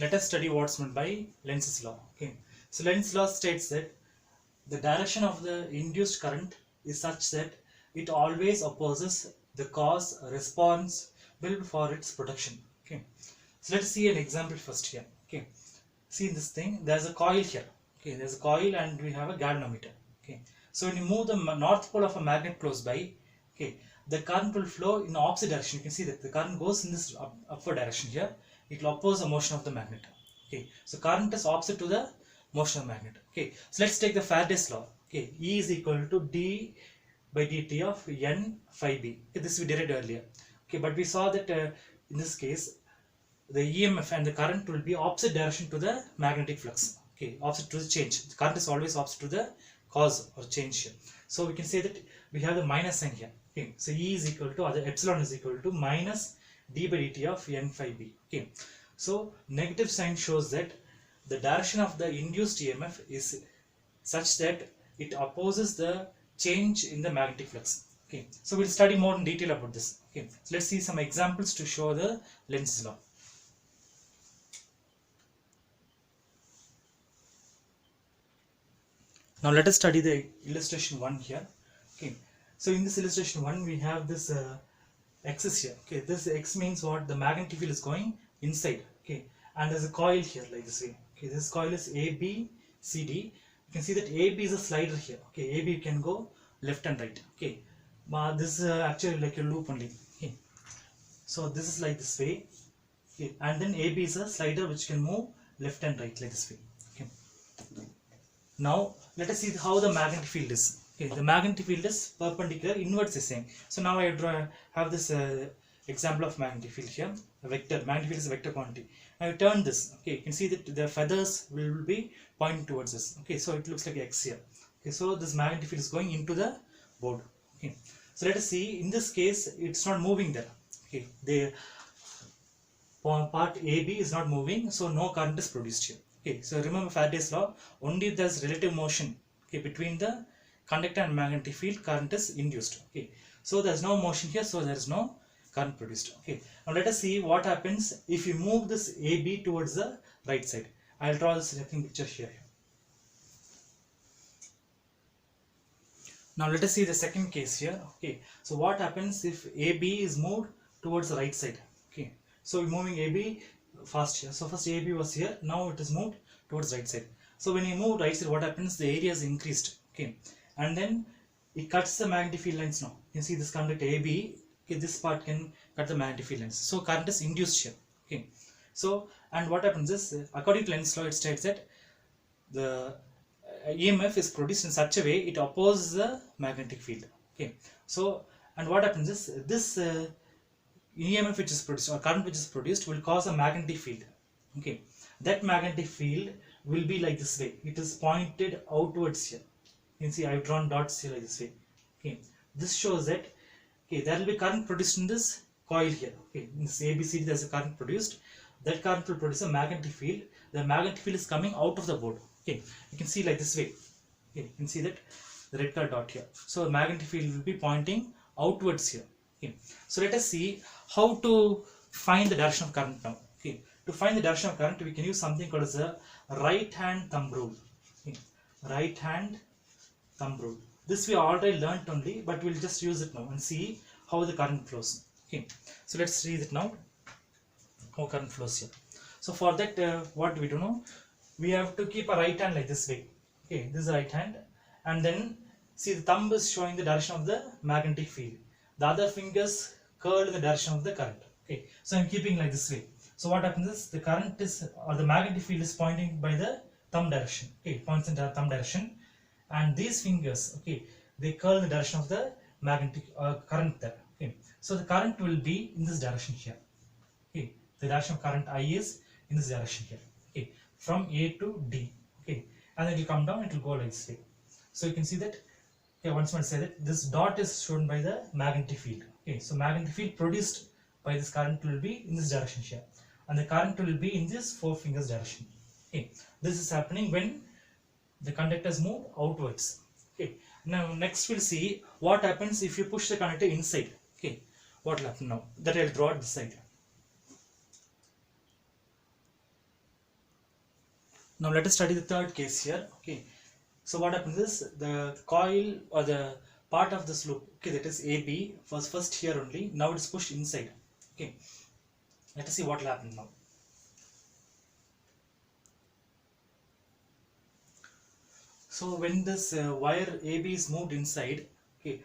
let us study what's meant by Lenz's law. Okay, so Lenz's law states that the direction of the induced current is such that it always opposes the cause responsible for its production. Okay, so let's see an example first here. Okay, see this thing, there's a coil here. Okay, there's a coil and we have a galvanometer. Okay, so when you move the north pole of a magnet close by, okay, the current will flow in the opposite direction. You can see that the current goes in this upward direction here. It will oppose the motion of the magnet. Okay, so current is opposite to the motion of the magnet. Okay, so let's take the Faraday's law. Okay, E is equal to d by dt of n phi b. Okay, this we derived earlier. Okay, but we saw that in this case the EMF and the current will be opposite direction to the magnetic flux. Okay, opposite to the change. The current is always opposite to the cause or change here. So we can say that we have the minus sign here. Okay, so E is equal to, other epsilon is equal to minus d by dt of n phi b. Okay, so negative sign shows that the direction of the induced EMF is such that it opposes the change in the magnetic flux. Okay, so we'll study more in detail about this. Okay, so let's see some examples to show the Lenz's law. Now let us study the illustration 1 here. Okay, so in this illustration 1 we have this axis here. Okay, this x means what? The magnetic field is going inside. Okay, and there's a coil here like this way. Okay, this coil is ABCD. You can see that AB is a slider here. Okay, AB can go left and right. Okay, but this is actually like a loop only. Okay, so this is like this way. Okay, and then AB is a slider which can move left and right like this way. Okay, now let us see how the magnetic field is. Okay, the magnetic field is perpendicular inwards is saying. So now I have this example of magnetic field here. A vector. Magnetic field is a vector quantity. Now you turn this. Okay, you can see that the feathers will be pointing towards this. Okay, so it looks like X here. Okay, so this magnetic field is going into the board. Okay, so let us see. In this case, it's not moving there. Okay, the part AB is not moving, so no current is produced here. Okay, so remember Faraday's law. Only if there's relative motion, okay, between the conductor and magnetic field, current is induced. Okay, so there's no motion here, so there is no current produced. Okay, now let us see what happens if you move this AB towards the right side. I'll draw this picture here. Now let us see the second case here. Okay, so what happens if AB is moved towards the right side? Okay, so we're moving AB fast here. So first AB was here, now it is moved towards right side. So when you move right side, what happens? The area is increased. Okay, and then it cuts the magnetic field lines now. You can see this conductor AB. Okay, this part can cut the magnetic field lines. So current is induced here. Okay, so and what happens is, according to Lenz's law, it states that the EMF is produced in such a way it opposes the magnetic field. Okay, so and what happens is this EMF which is produced or current which is produced will cause a magnetic field. Okay, that magnetic field will be like this way. It is pointed outwards here. You can see I've drawn dots here like this way. Okay, this shows that okay, there will be current produced in this coil here. Okay, in this ABCD there's a current produced. That current will produce a magnetic field. The magnetic field is coming out of the board. Okay, you can see like this way. Okay, you can see that the red color dot here. So the magnetic field will be pointing outwards here. Okay, so let us see how to find the direction of current now. Okay, to find the direction of current, we can use something called as a right hand thumb rule. Okay, right hand thumb rule. This we already learnt only, but we'll just use it now and see how the current flows. Okay, so let's read it now. How current flows here. So for that, what we do know, we have to keep a right hand like this way. Okay, this is right hand, and then see the thumb is showing the direction of the magnetic field. The other fingers curl in the direction of the current. Okay, so I'm keeping like this way. So what happens is the current is or the magnetic field is pointing by the thumb direction. Okay, points in the thumb direction, and these fingers, okay, they curl in the direction of the magnetic current there. Okay, so the current will be in this direction here. Okay, the direction of current I is in this direction here. Okay, from A to D. Okay, and then it will come down. It will go like this way. So you can see that. Okay, once more say that this dot is shown by the magnetic field. Okay, so magnetic field produced by this current will be in this direction here, and the current will be in this four fingers direction. Okay, this is happening when the conductors move outwards. Okay, now next we'll see what happens if you push the conductor inside. Okay, what will happen now? That I'll draw at this side. Now let us study the third case here. Okay, so what happens is the coil or the part of this loop, okay, that is AB was first here only, now it is pushed inside. Okay, let us see what will happen now. So when this wire AB is moved inside, okay,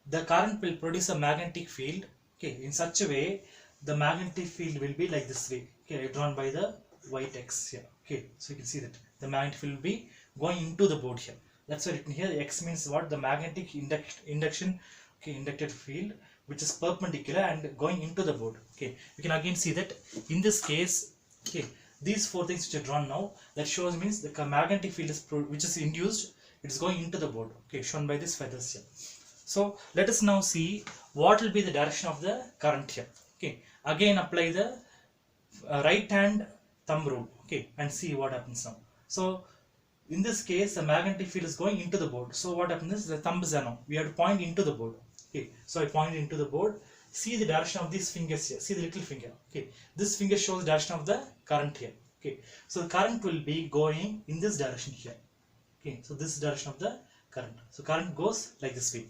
the current will produce a magnetic field, okay, in such a way the magnetic field will be like this way, okay, drawn by the white X here. Okay, so you can see that the magnetic field will be going into the board here. That's why written here X means what? The magnetic induction, okay, inducted field which is perpendicular and going into the board. Okay, you can again see that in this case, okay, these four things which are drawn now, that shows means the magnetic field is which is induced, it is going into the board. Okay, shown by these feathers here. So let us now see what will be the direction of the current here. Okay, again apply the right hand thumb rule, okay, and see what happens now. So in this case the magnetic field is going into the board. So what happens is the thumb is now, we have to point into the board. Okay, so I point into the board, see the direction of these fingers here, see the little finger. Okay, this finger shows the direction of the current here. Okay, so the current will be going in this direction here. Okay, so this is the direction of the current. So current goes like this way.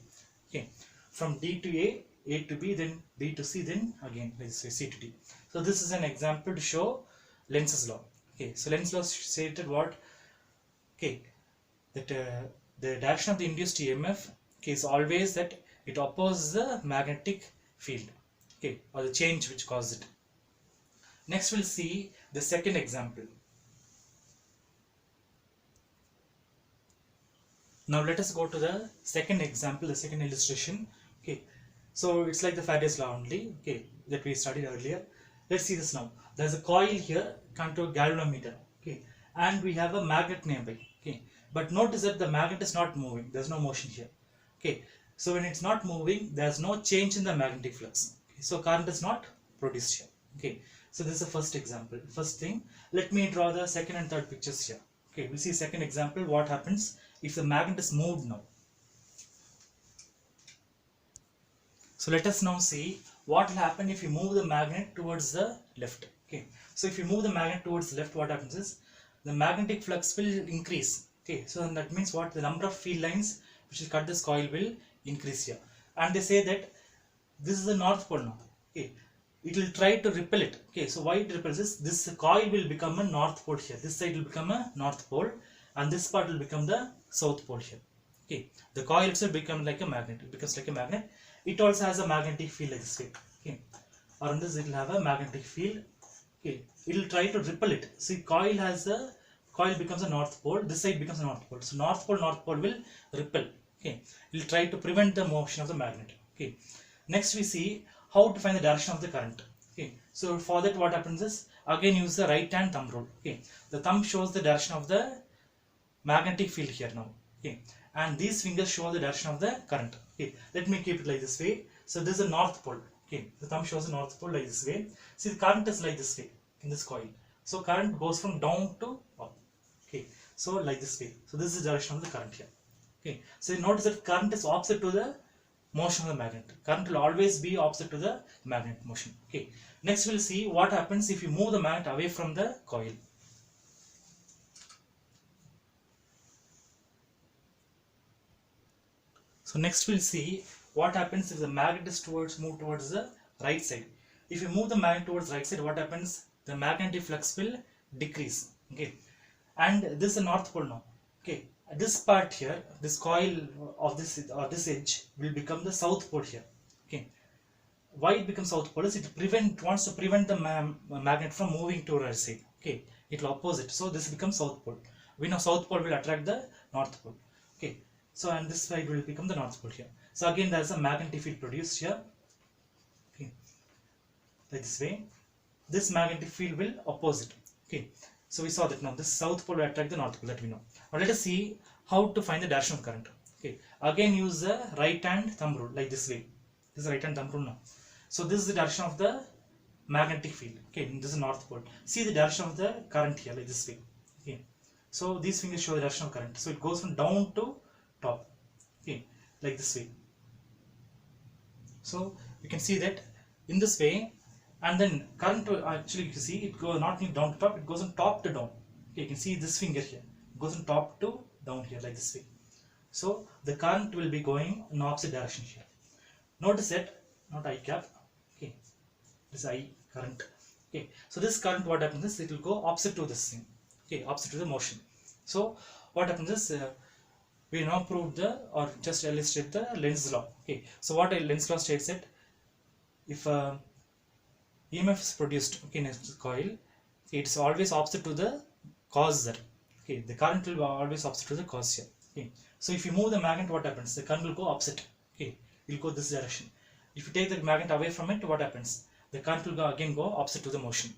Okay, from D to A to B, then B to C, then again like this way, C to D. So this is an example to show Lenz's law. Okay, so Lenz's law stated what? Okay, that the direction of the induced EMF, okay, is always that it opposes the magnetic field, okay, or the change which causes it. Next we'll see the second example. Now let us go to the second example, the second illustration. Okay, so it's like the Faraday's law only, okay, that we studied earlier. Let's see this now. There's a coil here connected to a galvanometer, okay, and we have a magnet nearby. Okay, but notice that the magnet is not moving. There's no motion here. Okay, so when it's not moving, there's no change in the magnetic flux. Okay, so current is not produced here. Okay, so this is the first example. First thing, let me draw the second and third pictures here. Okay, we'll see second example. What happens if the magnet is moved now? So let us now see what will happen if you move the magnet towards the left. Okay, so if you move the magnet towards the left, what happens is the magnetic flux will increase. Okay, so that means what? The number of field lines which will cut this coil will increase here. And they say that this is the north pole now. Okay, it will try to repel it. Okay, so why it repels this coil will become a north pole here. This side will become a north pole, and this part will become the south pole here. Okay, the coil itself becomes like a magnet. It becomes like a magnet. It also has a magnetic field like this way. Okay, around this it will have a magnetic field. Okay, it will try to repel it. See, coil becomes a north pole. This side becomes a north pole. So north pole will repel. Okay, it will try to prevent the motion of the magnet. Okay, next we see how to find the direction of the current. Okay, so for that what happens is again use the right hand thumb rule. Okay, the thumb shows the direction of the magnetic field here now. Okay, and these fingers show the direction of the current. Okay, let me keep it like this way. So this is a north pole. Okay, the thumb shows the north pole like this way. See, the current is like this way in this coil. So current goes from down to up. Okay, so like this way. So this is the direction of the current here. Okay, so notice that current is opposite to the motion of the magnet. Current will always be opposite to the magnet motion. Okay, next we'll see what happens if you move the magnet away from the coil. So next we'll see what happens if the magnet is moved towards the right side. If you move the magnet towards the right side, what happens? The magnetic flux will decrease. Okay, and this is the north pole now. Okay, this part here, this coil of this edge will become the south pole here. Okay, why it becomes south pole is it wants to prevent the magnet from moving to the right side. Okay, it will oppose it. So this becomes south pole. We know south pole will attract the north pole. Okay, so and this side will become the north pole here. So again there is a magnetic field produced here. Okay, like this way. This magnetic field will oppose it. Okay, so we saw that now this south pole will attract the north pole, that we know. Now let us see how to find the direction of current. Okay, again use the right hand thumb rule like this way. This is right hand thumb rule now. So this is the direction of the magnetic field. Okay, this is north pole. See the direction of the current here like this way. Okay, so these fingers show the direction of current. So it goes from down to top. Okay, like this way. So you can see that in this way, and then current actually you can see it goes not down to top, it goes from top to down. Okay, you can see this finger here goes from top to down here like this way. So the current will be going in opposite direction here. Notice that, not I cap. Okay, this I current. Okay, so this current, what happens is it will go opposite to this thing. Okay, opposite to the motion. So what happens is we now prove the, or just illustrate the Lenz law. Okay, so what a Lenz law states that if EMF is produced, okay, in a coil, it's always opposite to the cause there. Okay, the current will be always opposite to the cause here. Okay, so if you move the magnet, what happens? The current will go opposite. Okay, it will go this direction. If you take the magnet away from it, what happens? The current will again go opposite to the motion.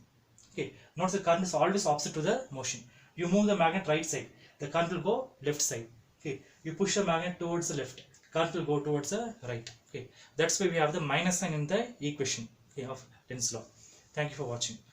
Okay, notice the current is always opposite to the motion. You move the magnet right side, the current will go left side. Okay, you push the magnet towards the left, current will go towards the right. Okay, that's why we have the minus sign in the equation, okay, of Lenz's law. Thank you for watching.